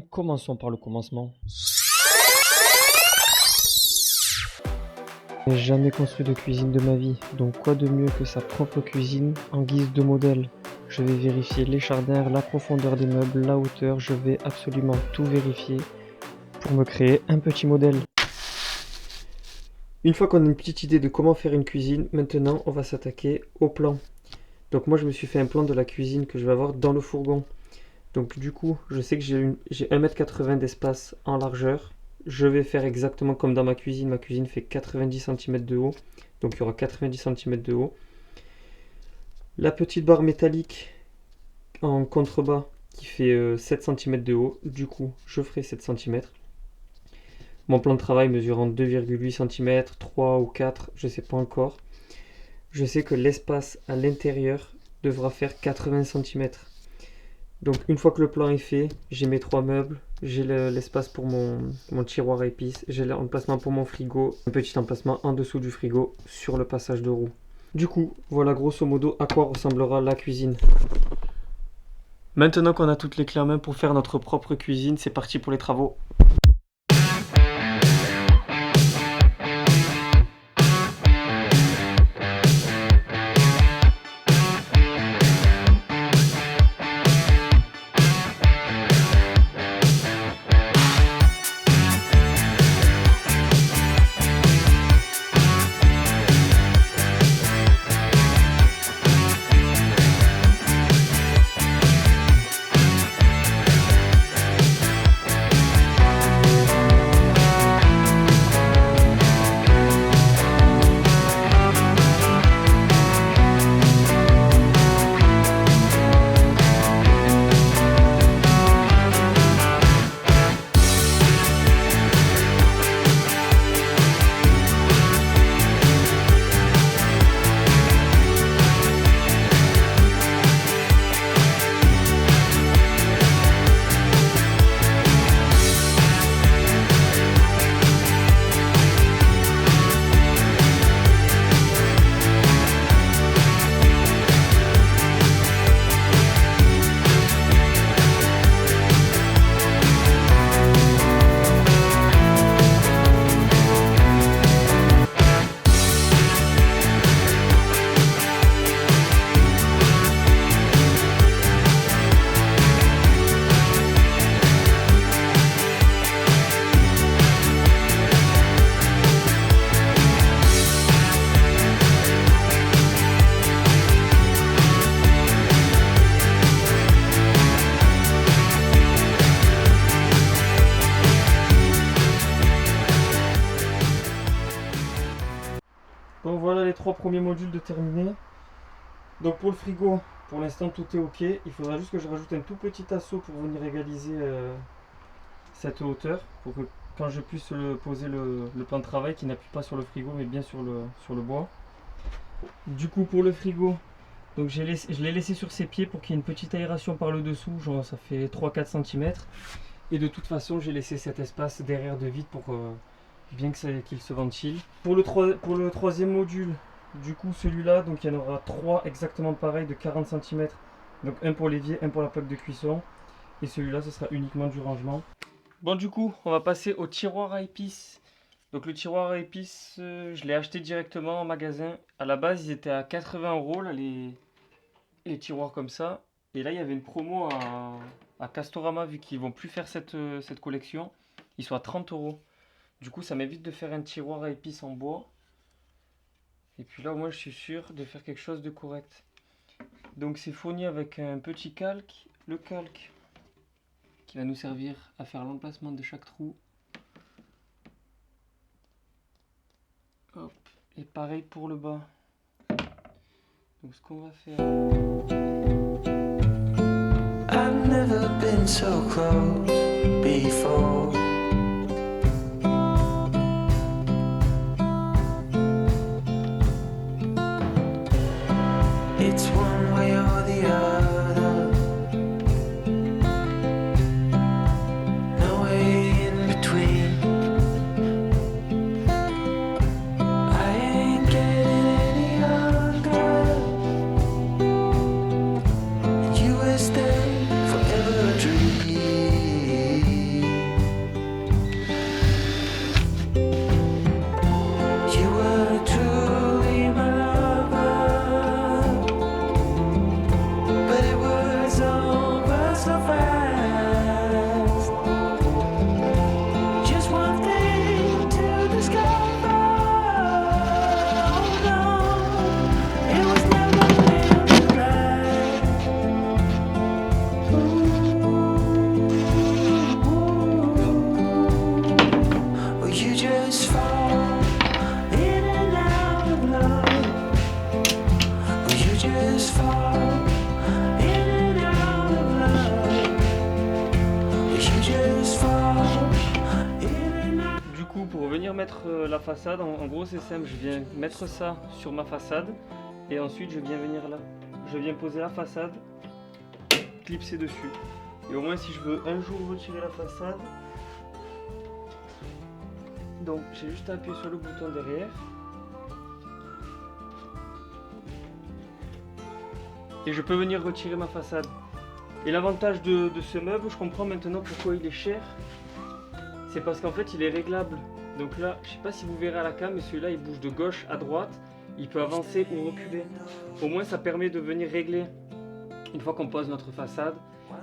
Commençons par le commencement. Je n'ai jamais construit de cuisine de ma vie, donc quoi de mieux que sa propre cuisine en guise de modèle? Je vais vérifier l'écharnière, la profondeur des meubles, la hauteur, je vais absolument tout vérifier pour me créer un petit modèle. Une fois qu'on a une petite idée de comment faire une cuisine, maintenant on va s'attaquer au plan. Donc moi je me suis fait un plan de la cuisine que je vais avoir dans le fourgon. Donc du coup, je sais que j'ai 1,80 m d'espace en largeur. Je vais faire exactement comme dans ma cuisine. Ma cuisine fait 90 cm de haut. Donc il y aura 90 cm de haut. La petite barre métallique en contrebas qui fait 7 cm de haut. Du coup, je ferai 7 cm. Mon plan de travail mesurant 2,8 cm, 3 ou 4, je ne sais pas encore. Je sais que l'espace à l'intérieur devra faire 80 cm. Donc une fois que le plan est fait, j'ai mes 3 meubles, j'ai l'espace pour mon tiroir à épices, j'ai l'emplacement pour mon frigo, un petit emplacement en dessous du frigo sur le passage de roue. Du coup, voilà grosso modo à quoi ressemblera la cuisine. Maintenant qu'on a toutes les clés en main pour faire notre propre cuisine, c'est parti pour les travaux. Donc voilà les 3 premiers modules de terminés. Donc pour le frigo, pour l'instant tout est ok. Il faudra juste que je rajoute un tout petit assaut pour venir égaliser cette hauteur. Pour que quand je puisse poser le plan de travail qui n'appuie pas sur le frigo mais bien sur le bois. Du coup pour le frigo, donc je l'ai laissé sur ses pieds pour qu'il y ait une petite aération par le dessous. Genre ça fait 3-4 cm. Et de toute façon j'ai laissé cet espace derrière de vide pour bien qu'il se ventile. Pour le troisième module, du coup celui-là, donc il y en aura 3 exactement pareils de 40 cm. Donc un pour l'évier, un pour la plaque de cuisson. Et celui-là ce sera uniquement du rangement. Bon du coup on va passer au tiroir à épices. Donc le tiroir à épices, je l'ai acheté directement en magasin. À la base ils étaient à 80 € là, les tiroirs comme ça. Et là il y avait une promo à Castorama vu qu'ils vont plus faire cette collection. Ils sont à 30 €. Du coup, ça m'évite de faire un tiroir à épices en bois. Et puis là, au moins, je suis sûr de faire quelque chose de correct. Donc, c'est fourni avec un petit calque. Le calque qui va nous servir à faire l'emplacement de chaque trou. Hop. Et pareil pour le bas. Donc, ce qu'on va faire... I've never been so close before. It's one way or the other, no way in between. I ain't getting any younger, and you will stay forever a dream. mettre la façade, en gros c'est simple, je viens mettre ça sur ma façade et ensuite je viens venir là. Je viens poser la façade, clipser dessus. Et au moins si je veux un jour retirer la façade, donc j'ai juste à appuyer sur le bouton derrière. Et je peux venir retirer ma façade. Et l'avantage de ce meuble, je comprends maintenant pourquoi il est cher. C'est parce qu'en fait il est réglable. Donc là, je sais pas si vous verrez à la cam, mais celui-là il bouge de gauche à droite. Il peut avancer ou reculer. Au moins ça permet de venir régler. Une fois qu'on pose notre façade,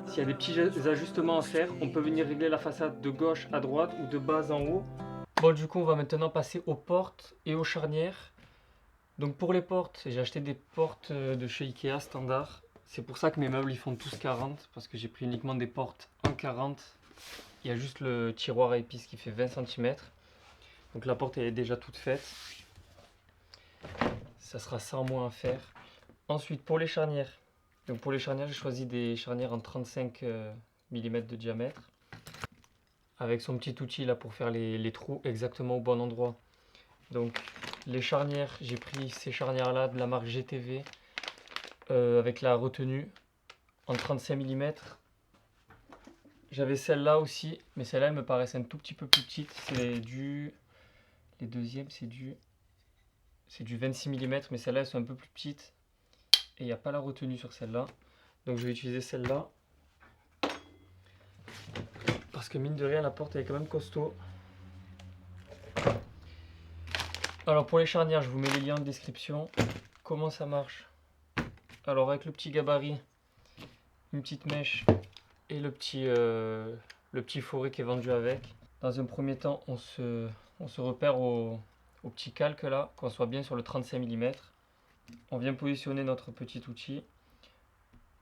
s'il y a des petits ajustements à faire, on peut venir régler la façade de gauche à droite ou de bas en haut. Bon, du coup on va maintenant passer aux portes et aux charnières. Donc pour les portes, j'ai acheté des portes de chez Ikea standard. C'est pour ça que mes meubles ils font tous 40, parce que j'ai pris uniquement des portes en 40. Il y a juste le tiroir à épices qui fait 20 cm. Donc la porte elle est déjà toute faite. Ça sera ça en moins à faire. Ensuite pour les charnières. Donc pour les charnières, j'ai choisi des charnières en 35 mm de diamètre. Avec son petit outil là pour faire les trous exactement au bon endroit. Donc les charnières, j'ai pris ces charnières là de la marque GTV avec la retenue en 35 mm. J'avais celle-là aussi, mais celle-là elle me paraissait un tout petit peu plus petite. C'est du... Les deuxièmes c'est du 26 mm, mais celle-là elles sont un peu plus petites. Et il n'y a pas la retenue sur celle-là. Donc je vais utiliser celle-là. Parce que mine de rien la porte elle est quand même costaud. Alors pour les charnières, je vous mets les liens en description. Comment ça marche? Alors avec le petit gabarit, une petite mèche et le petit forêt qui est vendu avec. Dans un premier temps, on se repère au petit calque là, qu'on soit bien sur le 35 mm. On vient positionner notre petit outil.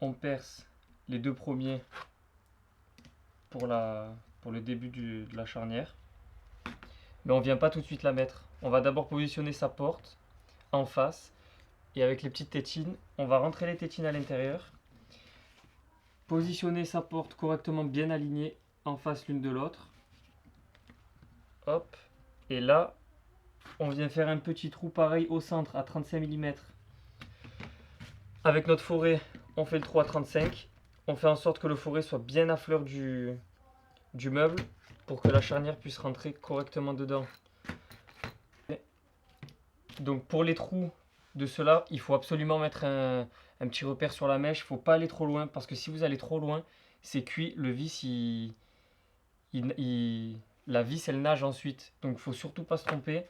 On perce les deux premiers pour le début de la charnière. Mais on ne vient pas tout de suite la mettre. On va d'abord positionner sa porte en face. Et avec les petites tétines, on va rentrer les tétines à l'intérieur. Positionner sa porte correctement bien alignée en face l'une de l'autre. Hop. Et là, on vient faire un petit trou pareil au centre à 35 mm. Avec notre forêt, on fait le trou à 35. On fait en sorte que le forêt soit bien à fleur du meuble pour que la charnière puisse rentrer correctement dedans. Donc pour les trous de cela, il faut absolument mettre un petit repère sur la mèche. Il ne faut pas aller trop loin parce que si vous allez trop loin, c'est cuit. Le vis, la vis, elle nage ensuite. Donc il ne faut surtout pas se tromper.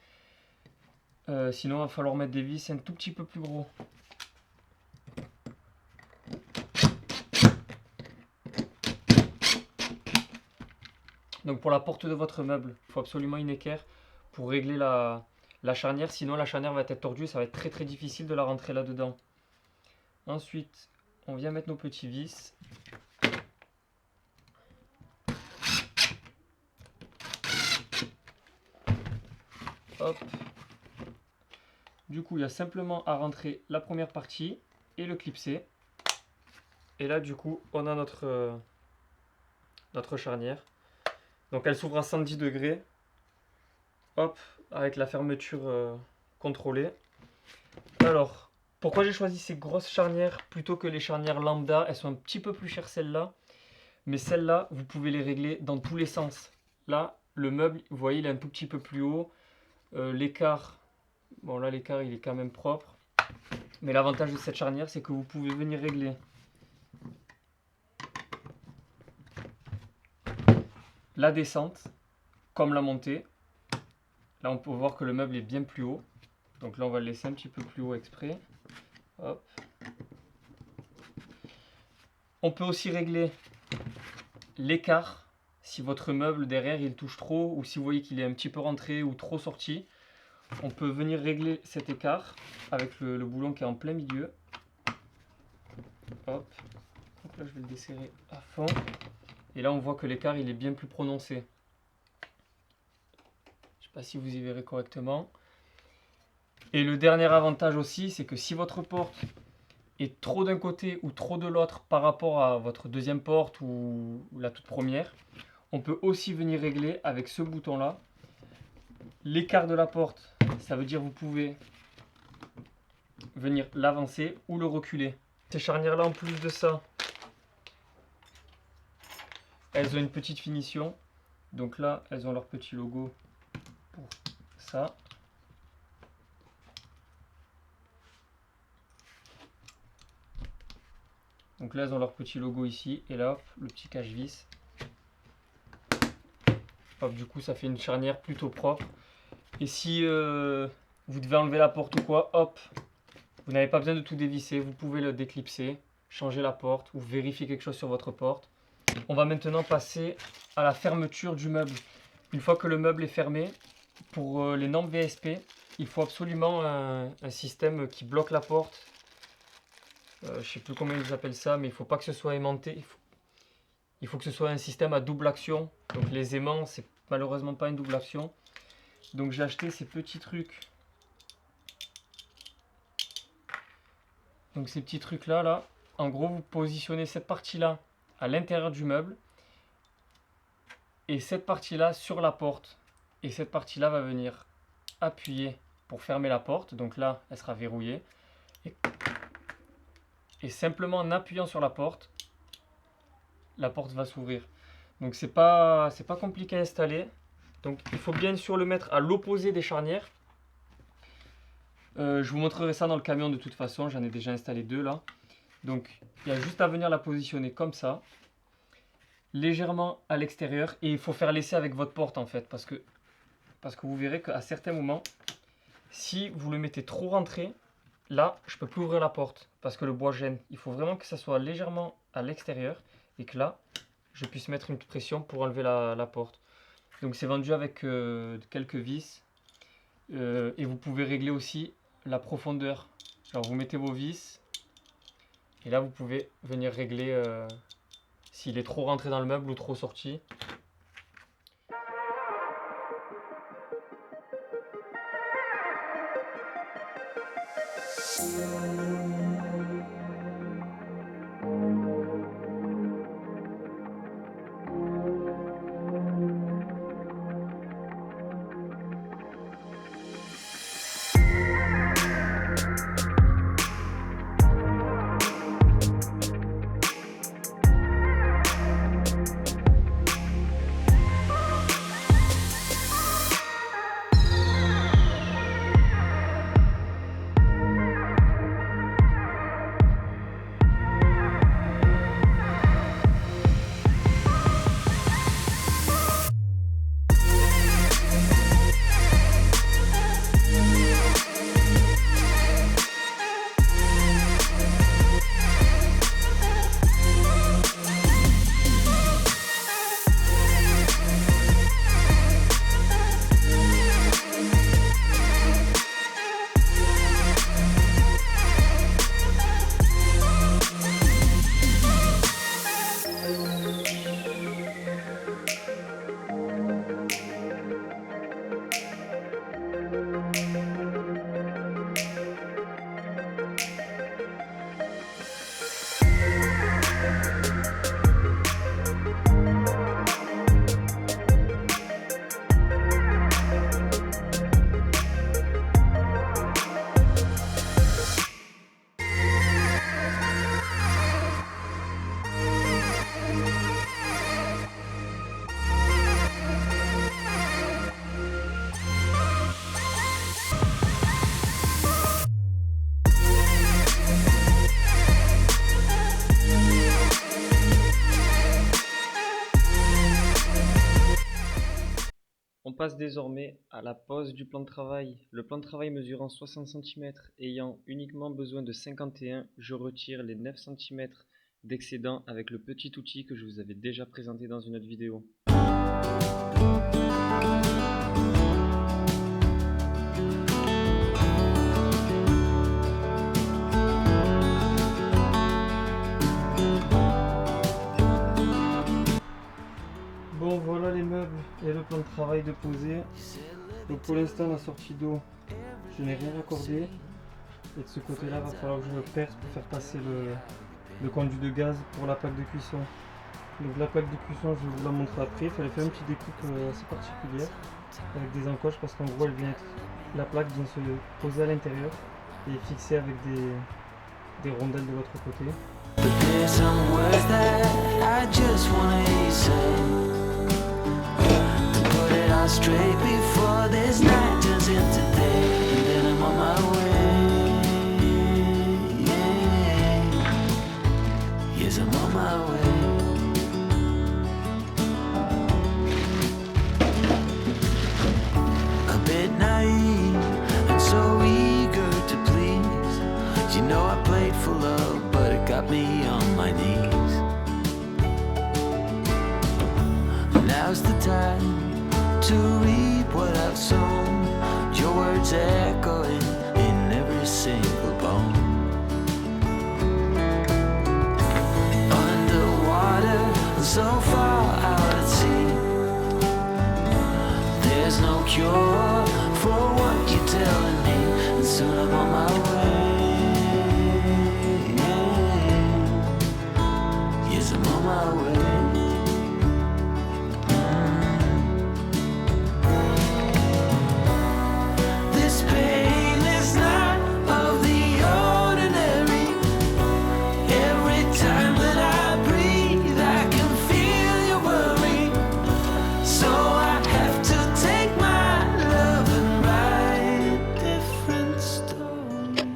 Sinon, il va falloir mettre des vis un tout petit peu plus gros. Donc pour la porte de votre meuble, il faut absolument une équerre pour régler la charnière. Sinon la charnière va être tordue et ça va être très très difficile de la rentrer là-dedans. Ensuite, on vient mettre nos petits vis. Hop. Du coup, il y a simplement à rentrer la première partie et le clipser. Et là, du coup, on a notre charnière. Donc elle s'ouvre à 110 degrés. Hop, avec la fermeture contrôlée. Alors, pourquoi j'ai choisi ces grosses charnières plutôt que les charnières lambda? Elles sont un petit peu plus chères celles-là. Mais celles-là, vous pouvez les régler dans tous les sens. Là, le meuble, vous voyez, il est un tout petit peu plus haut. L'écart, bon là l'écart il est quand même propre. Mais l'avantage de cette charnière, c'est que vous pouvez venir régler la descente comme la montée. Là on peut voir que le meuble est bien plus haut. Donc là on va le laisser un petit peu plus haut exprès. Hop. On peut aussi régler l'écart. Si votre meuble derrière il touche trop ou si vous voyez qu'il est un petit peu rentré ou trop sorti, on peut venir régler cet écart avec le boulon qui est en plein milieu. Hop. Donc là je vais le desserrer à fond. Et là on voit que l'écart il est bien plus prononcé. Je ne sais pas si vous y verrez correctement. Et le dernier avantage aussi, c'est que si votre porte est trop d'un côté ou trop de l'autre par rapport à votre deuxième porte ou la toute première, on peut aussi venir régler avec ce bouton là. L'écart de la porte, ça veut dire que vous pouvez venir l'avancer ou le reculer. Ces charnières là, en plus de ça, elles ont une petite finition. Donc là, elles ont leur petit logo pour ça. Donc là, elles ont leur petit logo ici. Et là, hop, le petit cache-vis. Hop, du coup, ça fait une charnière plutôt propre. Et si vous devez enlever la porte ou quoi, hop, vous n'avez pas besoin de tout dévisser. Vous pouvez le déclipser, changer la porte ou vérifier quelque chose sur votre porte. On va maintenant passer à la fermeture du meuble. Une fois que le meuble est fermé, pour les normes VSP, il faut absolument un système qui bloque la porte. Je ne sais plus comment ils appellent ça, mais il ne faut pas que ce soit aimanté. Il faut que ce soit un système à double action. Donc les aimants, c'est malheureusement pas une double action. Donc j'ai acheté ces petits trucs. Donc ces petits trucs là, en gros vous positionnez cette partie là à l'intérieur du meuble et cette partie là sur la porte. Et cette partie là va venir appuyer pour fermer la porte. Donc là elle sera verrouillée. Et simplement en appuyant sur la porte va s'ouvrir. Donc c'est pas compliqué à installer. Donc il faut bien sûr le mettre à l'opposé des charnières. Je vous montrerai ça dans le camion de toute façon, j'en ai déjà installé 2 là. Donc il y a juste à venir la positionner comme ça, légèrement à l'extérieur, et il faut faire l'essai avec votre porte en fait, parce que vous verrez qu'à certains moments, si vous le mettez trop rentré, là je peux plus ouvrir la porte parce que le bois gêne. Il faut vraiment que ça soit légèrement à l'extérieur et que là je puisse mettre une pression pour enlever la porte. Donc c'est vendu avec quelques vis, et vous pouvez régler aussi la profondeur. Alors vous mettez vos vis et là vous pouvez venir régler s'il est trop rentré dans le meuble ou trop sorti. On passe désormais à la pose du plan de travail. Le plan de travail mesurant 60 cm ayant uniquement besoin de 51, je retire les 9 cm d'excédent avec le petit outil que je vous avais déjà présenté dans une autre vidéo. Bon, voilà les meubles et le plan de travail de poser. Donc pour l'instant la sortie d'eau, je n'ai rien raccordé. Et de ce côté là, il va falloir que je le perce pour faire passer le conduit de gaz pour la plaque de cuisson. Donc la plaque de cuisson, je vais vous la montrer après. Il fallait faire une petite découpe assez particulière avec des encoches parce qu'en gros la plaque vient se poser à l'intérieur et est fixée avec des rondelles de l'autre côté. Me on my knees. Now's the time to reap what I've sown. Your words echoing in every single bone. Underwater, so far out at sea. There's no cure for what you're telling me, and soon I'm on my way. I'm on my way. This pain is not of the ordinary. Every time that I breathe, I can feel you worry. So I have to take my love and write a different story.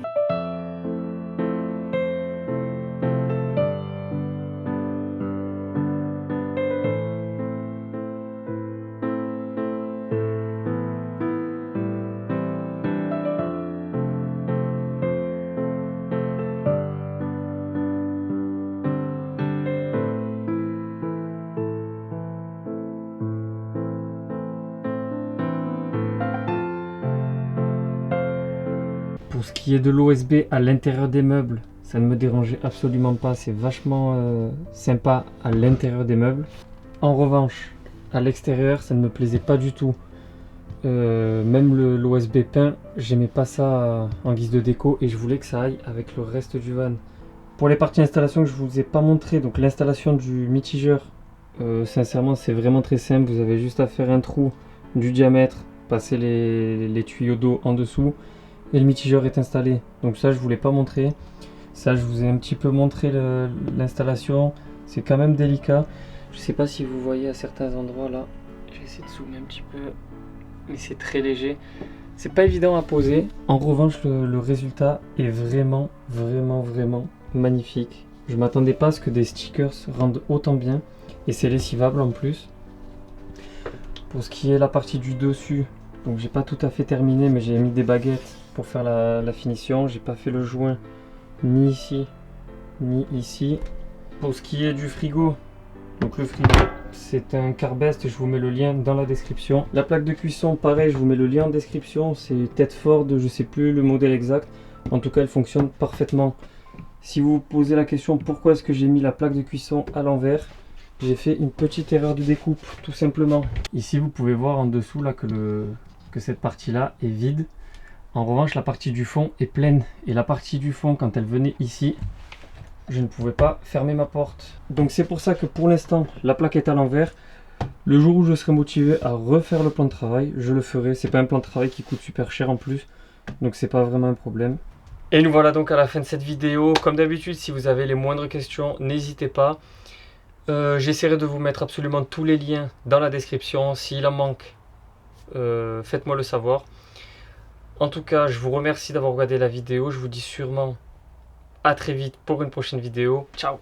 Pour ce qui est de l'OSB à l'intérieur des meubles, ça ne me dérangeait absolument pas, c'est vachement sympa à l'intérieur des meubles. En revanche, à l'extérieur, ça ne me plaisait pas du tout. Même l'OSB peint, j'aimais pas ça en guise de déco et je voulais que ça aille avec le reste du van. Pour les parties installation que je vous ai pas montré, donc l'installation du mitigeur, sincèrement c'est vraiment très simple, vous avez juste à faire un trou du diamètre, passer les tuyaux d'eau en dessous. Et le mitigeur est installé, donc ça je voulais pas montrer. Ça je vous ai un petit peu montré l'installation, c'est quand même délicat. Je sais pas si vous voyez à certains endroits là, je vais essayer de zoomer un petit peu, mais c'est très léger. C'est pas évident à poser. En revanche le résultat est vraiment magnifique. Je m'attendais pas à ce que des stickers rendent autant bien et c'est lessivable en plus. Pour ce qui est la partie du dessus, donc j'ai pas tout à fait terminé mais j'ai mis des baguettes pour faire la finition. J'ai pas fait le joint ni ici ni ici. Pour ce qui est du frigo, donc le frigo c'est un Carbest, je vous mets le lien dans la description. La plaque de cuisson pareil, je vous mets le lien en description, c'est Tedford, je sais plus le modèle exact, en tout cas elle fonctionne parfaitement. Si vous vous posez la question pourquoi est-ce que j'ai mis la plaque de cuisson à l'envers, j'ai fait une petite erreur de découpe tout simplement. Ici vous pouvez voir en dessous là que cette partie là est vide. En revanche la partie du fond est pleine et la partie du fond quand elle venait ici, je ne pouvais pas fermer ma porte. Donc c'est pour ça que pour l'instant la plaque est à l'envers. Le jour où je serai motivé à refaire le plan de travail, je le ferai. C'est pas un plan de travail qui coûte super cher en plus, donc c'est pas vraiment un problème. Et nous voilà donc à la fin de cette vidéo. Comme d'habitude, si vous avez les moindres questions, n'hésitez pas. J'essaierai de vous mettre absolument tous les liens dans la description. S'il en manque, faites-moi le savoir. En tout cas, je vous remercie d'avoir regardé la vidéo. Je vous dis sûrement à très vite pour une prochaine vidéo. Ciao!